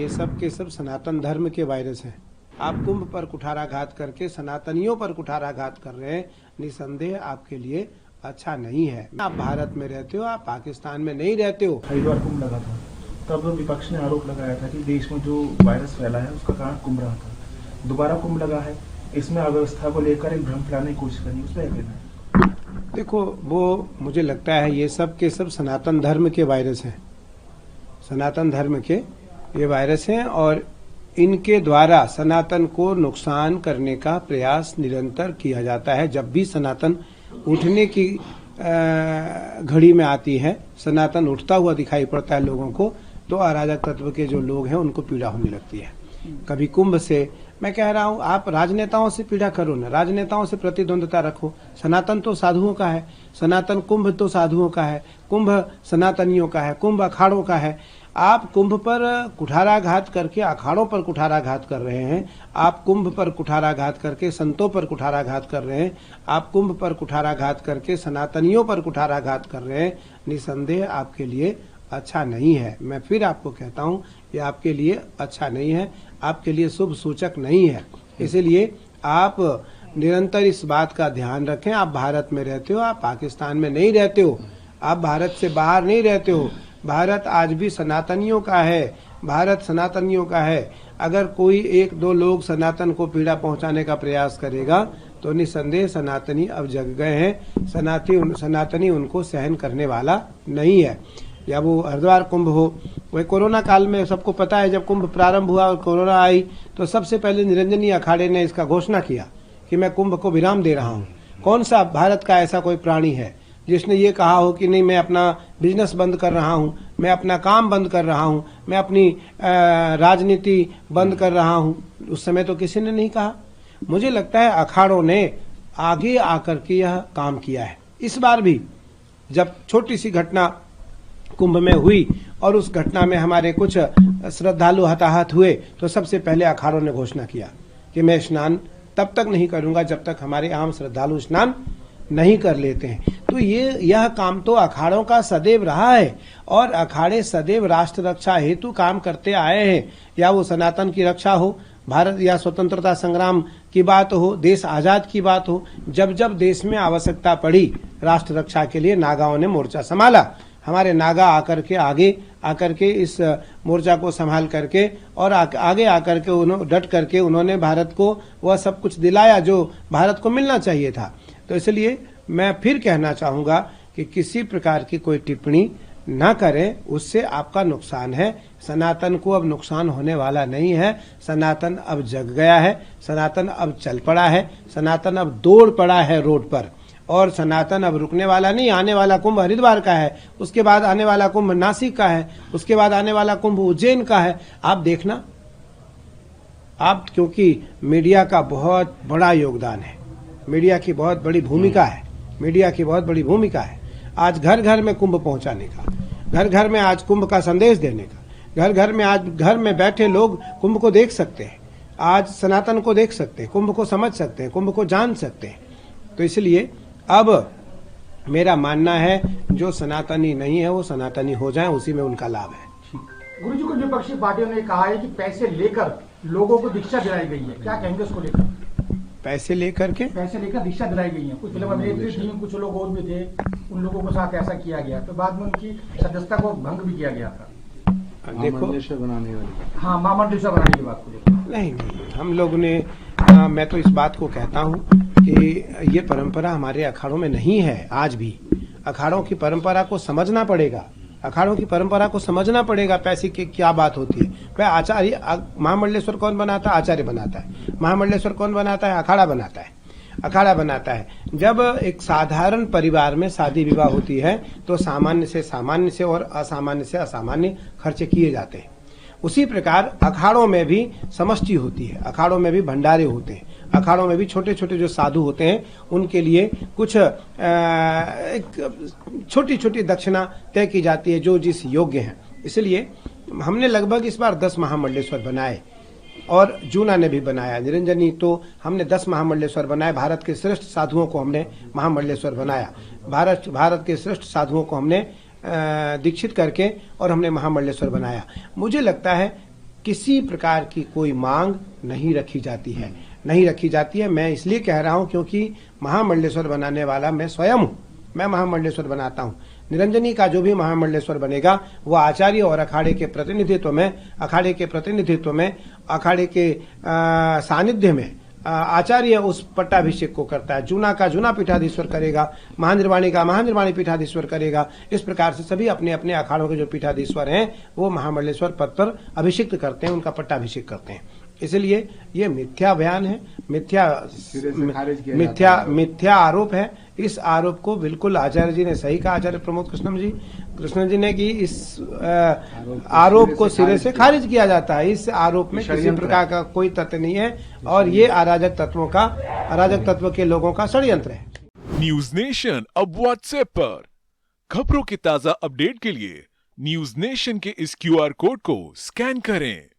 ये सब के सब सनातन धर्म के वायरस हैं। आप कुंभ पर कुठाराघात करके सनातनियों पर कुठाराघात कर रहे हैं, निसंदेह आपके लिए अच्छा नहीं है। आप भारत में रहते हो, आप पाकिस्तान में नहीं रहते हो। हरिद्वार कुंभ लगा था, तब विपक्ष ने आरोप लगाया था कि देश में जो वायरस फैला है उसका कारण कुंभ रहा था। दोबारा कुंभ लगा है, इसमें अव्यवस्था को लेकर एक भ्रम फैलाने की कोशिश करनी, उस पर क्या कहना है? देखो, वो मुझे लगता है ये सब के सब सनातन धर्म के वायरस हैं। सनातन धर्म के ये वायरस हैं और इनके द्वारा सनातन को नुकसान करने का प्रयास निरंतर किया जाता है। जब भी सनातन उठने की घड़ी में आती है, सनातन उठता हुआ दिखाई पड़ता है लोगों को, तो अराजक तत्व के जो लोग हैं उनको पीड़ा होने लगती है। कभी कुंभ से, मैं कह रहा हूं आप राजनेताओं से पीड़ा करो ना, राजनेताओं से प्रतिद्वंद्विता रखो। सनातन तो साधुओं का है, सनातन कुंभ तो साधुओं का है, कुंभ सनातनियों का है, कुंभ अखाड़ों का है। आप कुंभ पर कुठाराघात करके अखाड़ों पर कुठाराघात कर रहे हैं, आप कुंभ पर कुठाराघात करके संतों पर कुठाराघात कर रहे हैं, आप कुंभ पर कुठाराघात करके सनातनियों पर कुठाराघात कर रहे हैं। निसंदेह आपके लिए अच्छा नहीं है। मैं फिर आपको कहता हूं, ये आपके लिए अच्छा नहीं है, आपके लिए शुभ सूचक नहीं है। इसीलिए आप निरंतर इस बात का ध्यान रखें। आप भारत में रहते हो, आप पाकिस्तान में नहीं रहते हो, आप भारत से बाहर नहीं रहते हो। भारत आज भी सनातनियों का है, भारत सनातनियों का है। अगर कोई एक दो लोग सनातन को पीड़ा पहुंचाने का प्रयास करेगा तो निसंदेह सनातनी अब जग गए हैं। सनातनी उनको सहन करने वाला नहीं है। या वो हरिद्वार कुंभ हो, वही कोरोना काल में सबको पता है, जब कुंभ प्रारंभ हुआ और कोरोना आई तो सबसे पहले निरंजनी अखाड़े ने इसका घोषणा किया कि मैं कुंभ को विराम दे रहा हूँ। कौन सा भारत का ऐसा कोई प्राणी है जिसने ये कहा हो कि नहीं, मैं अपना बिजनेस बंद कर रहा हूँ, मैं अपना काम बंद कर रहा हूँ, मैं अपनी राजनीति बंद कर रहा हूँ? उस समय तो किसी ने नहीं कहा। मुझे लगता है अखाड़ों ने आगे आकर के यह काम किया है। इस बार भी जब छोटी सी घटना कुंभ में हुई और उस घटना में हमारे कुछ श्रद्धालु हताहत हुए, तो सबसे पहले अखाड़ों ने घोषणा किया कि मैं स्नान तब तक नहीं करूंगा जब तक हमारे आम श्रद्धालु स्नान नहीं कर लेते हैं। तो यह काम तो अखाड़ों का सदैव रहा है और अखाड़े सदैव राष्ट्र रक्षा हेतु काम करते आए हैं। या वो सनातन की रक्षा हो, भारत या स्वतंत्रता संग्राम की बात हो, देश आजाद की बात हो, जब जब देश में आवश्यकता पड़ी राष्ट्र रक्षा के लिए नागाओं ने मोर्चा संभाला। हमारे नागा आगे आकर के इस मोर्चा को संभाल करके और आगे आकर के उन्होंने डट करके उन्होंने भारत को वह सब कुछ दिलाया जो भारत को मिलना चाहिए था। तो इसलिए मैं फिर कहना चाहूंगा कि किसी प्रकार की कोई टिप्पणी ना करें, उससे आपका नुकसान है। सनातन को अब नुकसान होने वाला नहीं है। सनातन अब जग गया है, सनातन अब चल पड़ा है, सनातन अब दौड़ पड़ा है रोड पर, और सनातन अब रुकने वाला नहीं। आने वाला कुंभ हरिद्वार का है, उसके बाद आने वाला कुंभ नासिक का है, उसके बाद आने वाला कुंभ उज्जैन का है। आप देखना, आप, क्योंकि मीडिया का बहुत बड़ा योगदान है, मीडिया की बहुत बड़ी भूमिका है, मीडिया की बहुत बड़ी भूमिका है। आज घर घर में कुंभ पहुंचाने का, घर घर में आज कुंभ का संदेश देने का, घर घर में आज घर में बैठे लोग कुंभ को देख सकते हैं, आज सनातन को देख सकते हैं, कुंभ को समझ सकते हैं, कुंभ को जान सकते हैं। तो इसलिए अब मेरा मानना है जो सनातनी नहीं है वो सनातनी हो जाए, उसी में उनका लाभ है। गुरुजी, कुछ विपक्षी पार्टियों ने कहा है कि पैसे लेकर लोगों को दीक्षा दिलाई गई है, क्या कहेंगे उसको लेकर? पैसे लेकर दीक्षा दिलाई गई है। कुछ फिल्म अभिनेत्री थी, कुछ लोग और भी थे, उन लोगों के साथ ऐसा किया गया, तो बाद में उनकी सदस्यता को भंग भी किया गया था। देखो, बनाने वाली, हाँ, महामंडलेश्वर बनाने की बात को लेकर नहीं, हम लोग ने मैं तो इस बात को कहता हूँ कि ये परंपरा हमारे अखाड़ों में नहीं है। आज भी अखाड़ों की परंपरा को समझना पड़ेगा, अखाड़ों की परंपरा को समझना पड़ेगा। पैसे की क्या बात होती है? भाई आचार्य, महामंडलेश्वर कौन बनाता है? आचार्य बनाता है। महामंडलेश्वर कौन बनाता है? अखाड़ा बनाता है, अखाड़ा बनाता है। जब एक साधारण परिवार में शादी विवाह होती है तो सामान्य से और असामान्य से असामान्य खर्चे किए जाते हैं। उसी प्रकार अखाड़ों में भी समष्टि होती है, अखाड़ों में भी भंडारे होते हैं, अखाड़ों में भी छोटे छोटे जो साधु होते हैं उनके लिए कुछ छोटी छोटी दक्षिणा तय की जाती है जो जिस योग्य है। इसलिए हमने लगभग इस बार 10 महामंडलेश्वर बनाए और जूना ने भी बनाया, निरंजनी, तो हमने 10 महामंडलेश्वर बनाए। भारत के श्रेष्ठ साधुओं को हमने महामंडलेश्वर बनाया, भारत के श्रेष्ठ साधुओं को हमने दीक्षित करके और हमने महामंडलेश्वर बनाया। मुझे लगता है किसी प्रकार की कोई मांग नहीं रखी जाती है, नहीं रखी जाती है। मैं इसलिए कह रहा हूं क्योंकि महामंडलेश्वर बनाने वाला मैं स्वयं हूं, मैं महामंडलेश्वर बनाता हूं। निरंजनी का जो भी महामंडलेश्वर बनेगा वो आचार्य और अखाड़े के प्रतिनिधित्व में, अखाड़े के प्रतिनिधित्व में, अखाड़े के सानिध्य में आचार्य उस पट्टाभिषेक को करता है। जूना का जूना पीठाधीश्वर करेगा, महानिर्वाणी का महानिर्वाणी पीठाधीश्वर करेगा। इस प्रकार से सभी अपने अपने अखाड़ों के जो पीठाधीश्वर हैं वो महामंडलेश्वर पद पर अभिषिक्त करते हैं, उनका पट्टाभिषेक करते हैं। इसलिए ये मिथ्या बयान है, मिथ्या आरोप है। इस आरोप को बिल्कुल आचार्य जी ने सही कहा, आचार्य प्रमोद कृष्ण जी ने कि इस आरोप को सिरे से खारिज किया जाता है। इस आरोप में किसी प्रकार का कोई तथ्य नहीं है और ये अराजक तत्व के लोगों का षड्यंत्र है। न्यूज नेशन अब व्हाट्सएप पर खबरों के ताजा अपडेट के लिए न्यूज नेशन के इस QR कोड को स्कैन करें।